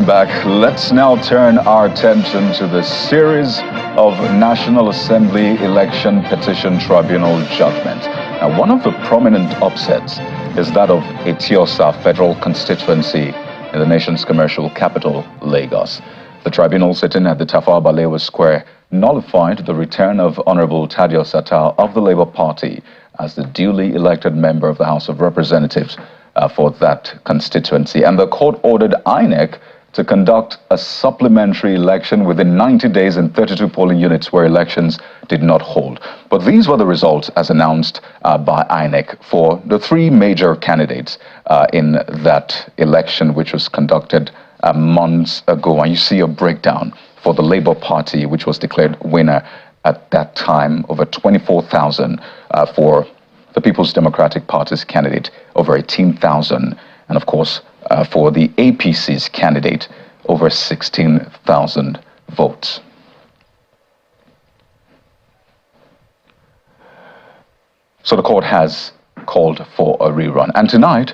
Welcome back. Let's now turn our attention to the series of National Assembly Election Petition Tribunal judgment. Now, one of the prominent upsets is that of Etiosa Federal Constituency in the nation's commercial capital, Lagos. The tribunal sitting at the Tafawa Balewa Square nullified the return of Honorable Thaddeus Atta of the Labour Party as the duly elected member of the House of Representatives for that constituency. And the court ordered INEC to conduct a supplementary election within 90 days in 32 polling units where elections did not hold. But these were the results as announced by INEC for the three major candidates in that election, which was conducted months ago. And you see a breakdown for the Labour Party, which was declared winner at that time, over 24,000 for the People's Democratic Party's candidate, over 18,000, and of course, for the APC's candidate, over 16,000 votes. So the court has called for a rerun. And tonight,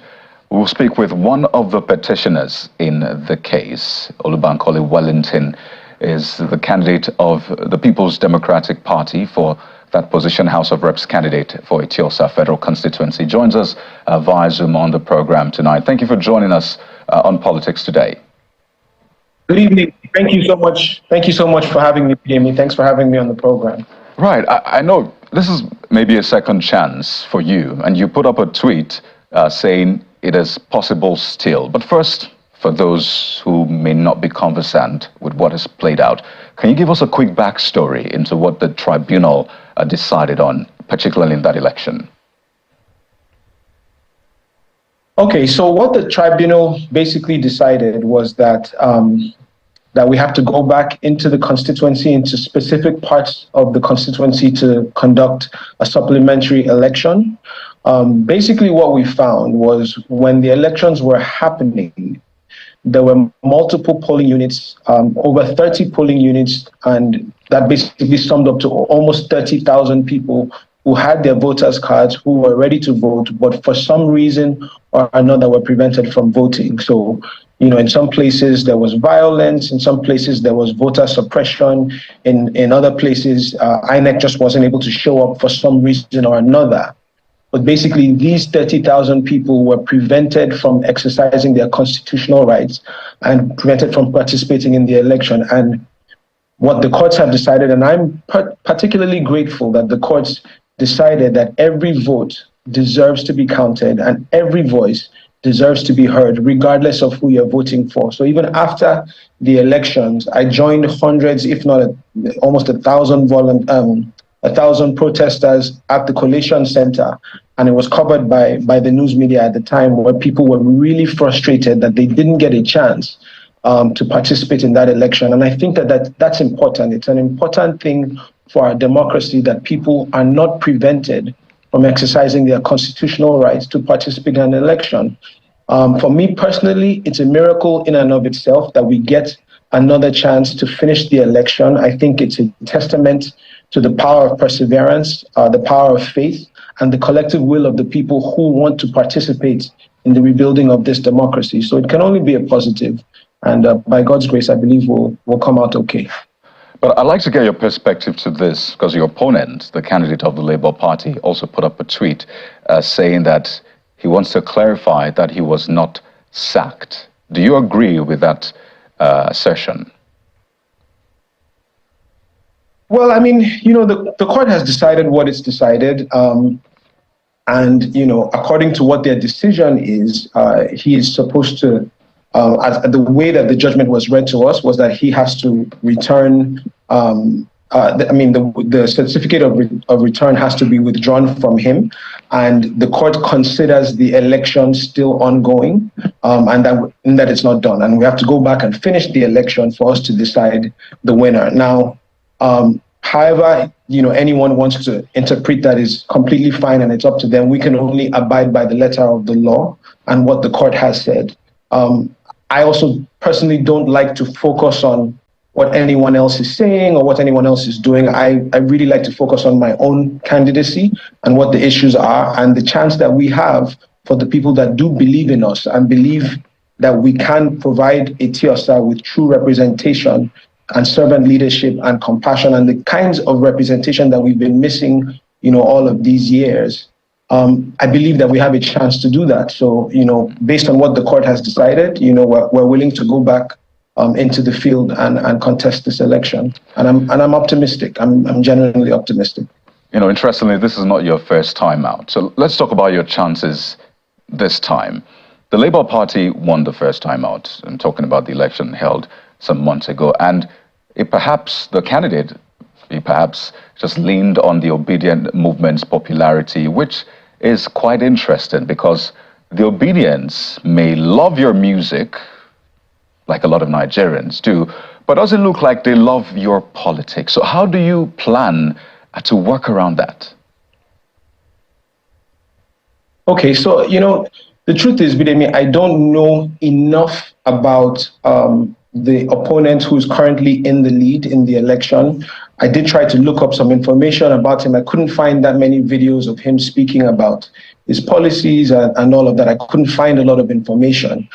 we will speak with one of the petitioners in the case. Olubankole Wellington is the candidate of the People's Democratic Party for that position, House of Reps candidate for Etiosa Federal Constituency. Joins us via Zoom on the program tonight. Thank you for joining us on Politics Today. Good evening. Thank you so much. Thank you so much for having me, Jamie. Thanks for having me on the program. Right. I know this is maybe a second chance for you, and you put up a tweet saying it is possible still. But first, for those who may not be conversant with what has played out, can you give us a quick backstory into what the tribunal decided on, particularly in that election? Okay, so what the tribunal basically decided was that that we have to go back into the constituency, into specific parts of the constituency to conduct a supplementary election. Basically, what we found was when the elections were happening, there were multiple polling units, over 30 polling units, and that basically summed up to almost 30,000 people who had their voters' cards, who were ready to vote, but for some reason or another were prevented from voting. So, in some places there was violence, in some places there was voter suppression, in other places INEC just wasn't able to show up for some reason or another. But basically, these 30,000 people were prevented from exercising their constitutional rights and prevented from participating in the election. And what the courts have decided, and I'm particularly grateful that the courts decided that every vote deserves to be counted and every voice deserves to be heard, regardless of who you're voting for. So even after the elections, I joined hundreds, if not almost 1,000 protesters at the Collation Center, and it was covered by the news media at the time, where people were really frustrated that they didn't get a chance to participate in that election. And I think that's important. It's an important thing for our democracy that people are not prevented from exercising their constitutional rights to participate in an election. For me personally, it's a miracle in and of itself that we get another chance to finish the election. I think it's a testament to the power of perseverance, the power of faith, and the collective will of the people who want to participate in the rebuilding of this democracy. So it can only be a positive. And by God's grace, I believe we'll come out okay. But I'd like to get your perspective to this, because your opponent, the candidate of the Labour Party, also put up a tweet saying that he wants to clarify that he was not sacked. Do you agree with that assertion? Well, I mean, the court has decided what it's decided. And, according to what their decision is, he is supposed to, the way that the judgment was read to us was that he has to return, the certificate of return has to be withdrawn from him. And the court considers the election still ongoing, and that it's not done. And we have to go back and finish the election for us to decide the winner. Now, however, anyone wants to interpret that is completely fine, and it's up to them. We can only abide by the letter of the law and what the court has said. I also personally don't like to focus on what anyone else is saying or what anyone else is doing. I really like to focus on my own candidacy and what the issues are and the chance that we have for the people that do believe in us and believe that we can provide a TIOSA with true representation and servant leadership and compassion and the kinds of representation that we've been missing, all of these years, I believe that we have a chance to do that. So, based on what the court has decided, we're willing to go back into the field and contest this election. And I'm optimistic. I'm genuinely optimistic. Interestingly, this is not your first time out. So let's talk about your chances this time. The Labour Party won the first time out. I'm talking about the election held some months ago. And the candidate perhaps just leaned on the Obedient movement's popularity, which is quite interesting because the Obedients may love your music, like a lot of Nigerians do, but doesn't look like they love your politics. So how do you plan to work around that? Okay, so, the truth is, Bidemi, I don't know enough about the opponent who's currently in the lead in the election. I did try to look up some information about him. I couldn't find that many videos of him speaking about his policies and all of that. I couldn't find a lot of information.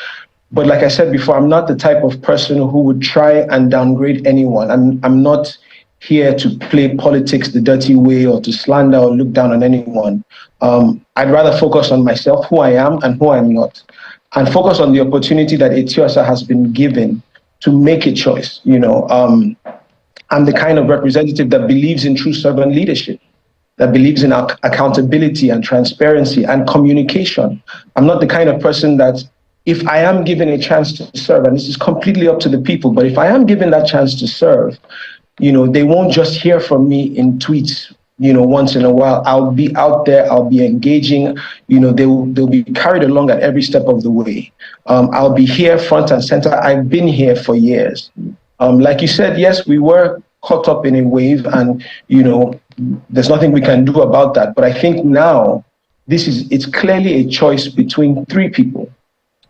But like I said before, I'm not the type of person who would try and downgrade anyone. I'm not here to play politics the dirty way or to slander or look down on anyone. I'd rather focus on myself, who I am and who I'm not, and focus on the opportunity that Etiosa has been given to make a choice. I'm the kind of representative that believes in true servant leadership, that believes in accountability and transparency and communication. I'm not the kind of person that, if I am given a chance to serve, and this is completely up to the people, but if I am given that chance to serve, they won't just hear from me in tweets, once in a while. I'll be out there, I'll be engaging, they'll be carried along at every step of the way. I'll be here front and center. I've been here for years. Like you said, yes, we were caught up in a wave and, there's nothing we can do about that. But I think now it's clearly a choice between three people.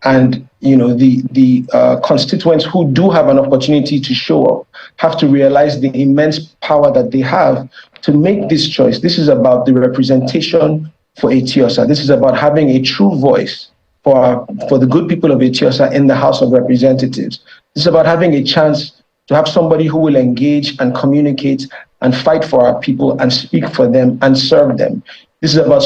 And, the constituents who do have an opportunity to show up have to realize the immense power that they have to make this choice. This is about the representation for Etiosa. This is about having a true voice for the good people of Etiosa in the House of Representatives. This is about having a chance to have somebody who will engage and communicate and fight for our people and speak for them and serve them. This is about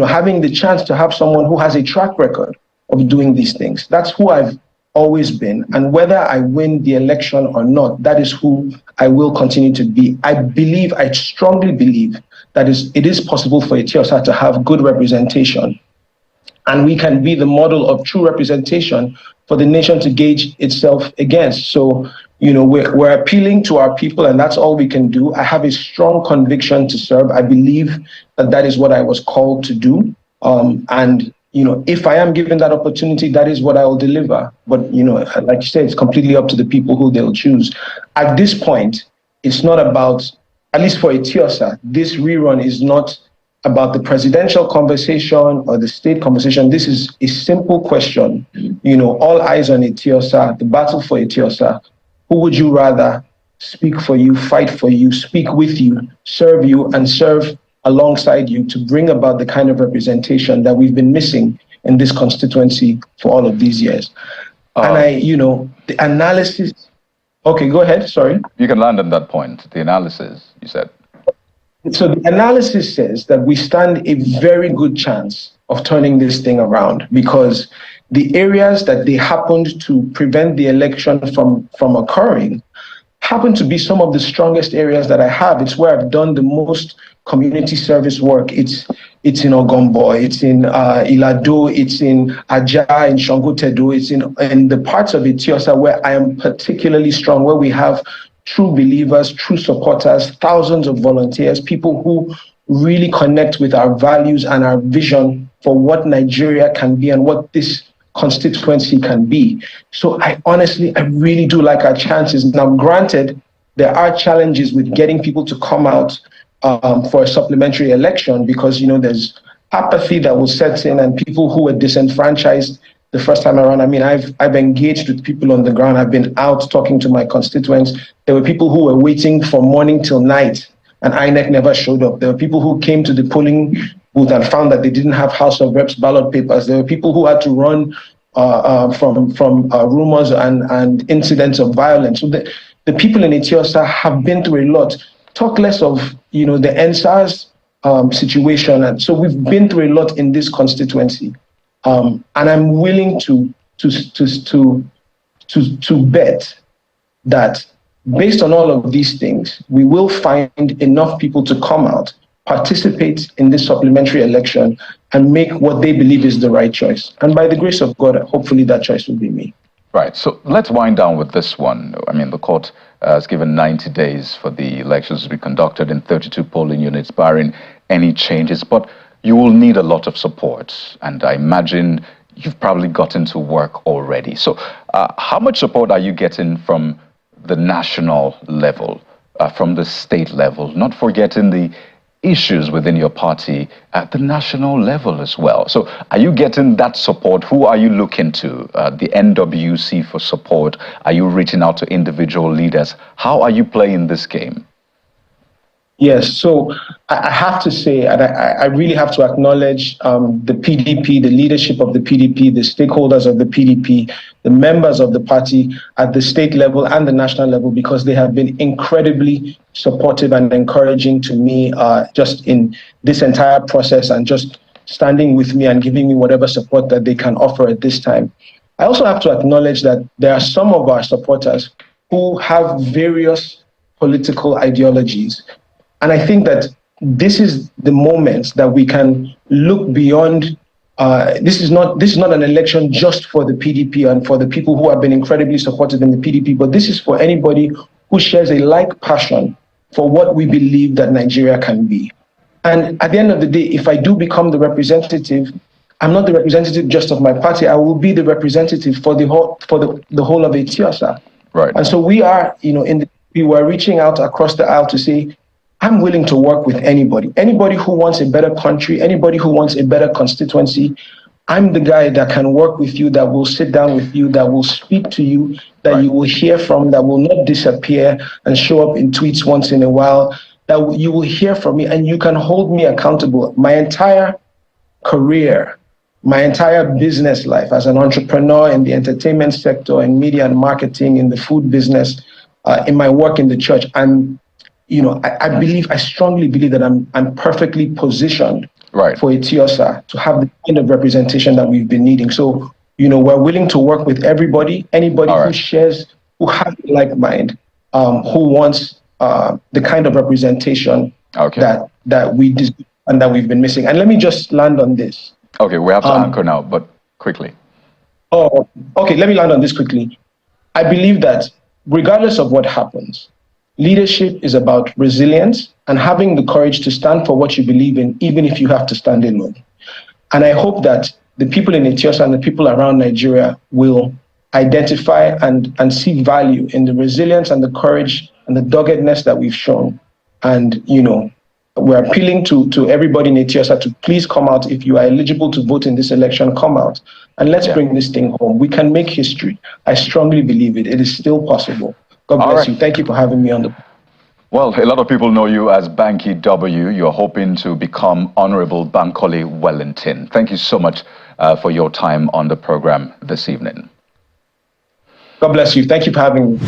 having the chance to have someone who has a track record of doing these things. That's who I've always been. And whether I win the election or not, that is who I will continue to be. I strongly believe that it is possible for Etiosa to have good representation. And we can be the model of true representation for the nation to gauge itself against. So, we're appealing to our people, and that's all we can do. I have a strong conviction to serve. I believe that is what I was called to do. If I am given that opportunity, that is what I will deliver. But, like you said, it's completely up to the people who they'll choose. At this point, it's not about, at least for Etiosa, this rerun is not about the presidential conversation or the state conversation. This is a simple question. All eyes on Etiosa, the battle for Etiosa. Who would you rather speak for you, fight for you, speak with you, and serve alongside you to bring about the kind of representation that we've been missing in this constituency for all of these years? The analysis. Okay, go ahead. Sorry. You can land on that point. The analysis, you said. So the analysis says that we stand a very good chance of turning this thing around because the areas that they happened to prevent the election from occurring happen to be some of the strongest areas that I have. It's where I've done the most community service work. It's in Ogombo, it's in Ilado, it's in Ajah, in Shangotedo, it's in the parts of Etiosa where I am particularly strong, where we have true believers, true supporters, thousands of volunteers, people who really connect with our values and our vision for what Nigeria can be and what this constituency can be. So I really do like our chances. Now, granted, there are challenges with getting people to come out for a supplementary election because, there's apathy that will set in and people who were disenfranchised the first time around. I mean, I've engaged with people on the ground. I've been out talking to my constituents. There were people who were waiting from morning till night and INEC never showed up. There were people who came to the polling booth and found that they didn't have House of Reps ballot papers. There were people who had to run rumors and incidents of violence. So the people in Etiosa have been through a lot. Talk less of the NSAS situation, and so we've been through a lot in this constituency, and I'm willing to bet that based on all of these things, we will find enough people to come out, participate in this supplementary election, and make what they believe is the right choice. And by the grace of God, hopefully that choice will be me. Right. So let's wind down with this one. I mean, the court has given 90 days for the elections to be conducted in 32 polling units, barring any changes. But you will need a lot of support. And I imagine you've probably gotten to work already. So how much support are you getting from the national level, from the state level, not forgetting the issues within your party at the national level as well? So are you getting that support? Who are you looking to? The NWC for support? Are you reaching out to individual leaders? How are you playing this game? Yes, so I have to say, and I really have to acknowledge the PDP, the leadership of the PDP, the stakeholders of the PDP, the members of the party at the state level and the national level, because they have been incredibly supportive and encouraging to me just in this entire process, and just standing with me and giving me whatever support that they can offer at this time. I also have to acknowledge that there are some of our supporters who have various political ideologies. And I think that this is the moment that we can look beyond. This is not an election just for the PDP and for the people who have been incredibly supportive in the PDP, but this is for anybody who shares a like passion for what we believe that Nigeria can be. And at the end of the day, if I do become the representative, I'm not the representative just of my party. I will be the representative for the whole of Etiosa. Right. And so we are, we were reaching out across the aisle to say, I'm willing to work with anybody who wants a better country, anybody who wants a better constituency. I'm the guy that can work with you, that will sit down with you, that will speak to you, that Right. you will hear from, that will not disappear and show up in tweets once in a while, that you will hear from me and you can hold me accountable. My entire career, my entire business life as an entrepreneur in the entertainment sector, in media and marketing, in the food business, in my work in the church, I strongly believe that I'm perfectly positioned Right. for Etiosa to have the kind of representation that we've been needing. So, we're willing to work with anybody All who shares, who has a like mind, who wants the kind of representation that we deserve and that we've been missing. And let me just land on this. Okay, we have to anchor now, but quickly. Oh, okay, let me land on this quickly. I believe that regardless of what happens, leadership is about resilience and having the courage to stand for what you believe in, even if you have to stand alone. And I hope that the people in Ethiopia and the people around Nigeria will identify and see value in the resilience and the courage and the doggedness that we've shown. And, we're appealing to everybody in Ethiopia to please come out. If you are eligible to vote in this election, come out. And let's bring this thing home. We can make history. I strongly believe it. It is still possible. God bless you. Thank you for having me on the... Well, a lot of people know you as Banky W. You're hoping to become Honorable Bankole Wellington. Thank you so much for your time on the program this evening. God bless you. Thank you for having me.